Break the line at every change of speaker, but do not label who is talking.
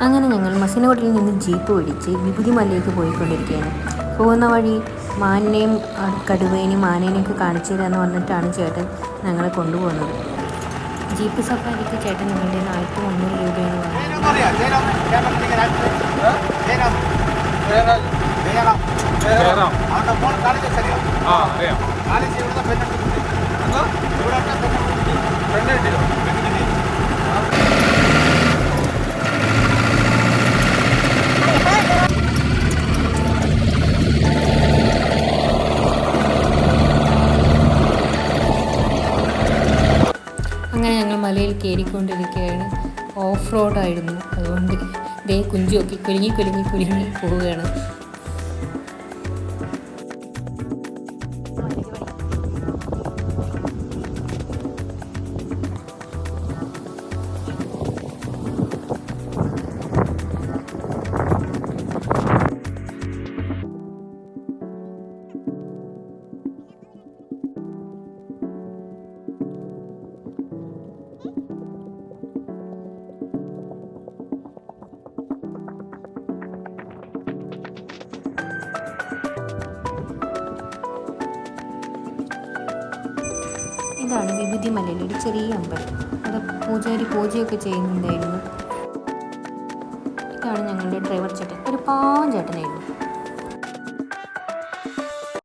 അങ്ങനെ ഞങ്ങൾ മസിനോട്ടിൽ നിന്ന് ജീപ്പ് പിടിച്ച് വിഭൂതി മലയിലേക്ക് പോയിക്കൊണ്ടിരിക്കുകയാണ്. പോകുന്ന വഴി മാനിനെയും കടുവേനെയും ആനേനെയൊക്കെ കാണിച്ചു തരാമെന്ന് പറഞ്ഞിട്ടാണ് ചേട്ടൻ ഞങ്ങളെ കൊണ്ടുപോകുന്നത്. ജീപ്പ് സഫാരിക്ക് ചേട്ടൻ ഞങ്ങളുടെ 1300 രൂപയാണ് അങ്ങനെ ഞങ്ങൾ മലയിൽ കയറിക്കൊണ്ടിരിക്കുകയാണ്. ഓഫ് റോഡായിരുന്നു, അതുകൊണ്ട് ദേ കുഞ്ചുമൊക്കെ കുലുങ്ങി പോവുകയാണ്. ഇതാണ് വിഭൂതി മലയിലെ ഒരു ചെറിയ അമ്പലം. അത് പൂജാരി പൂജയൊക്കെ ചെയ്യുന്നുണ്ടായിരുന്നു. ഇതാണ് ഞങ്ങളുടെ ഡ്രൈവർ ചേട്ടൻ, ഒരു പാവം ചേട്ടനായിരുന്നു.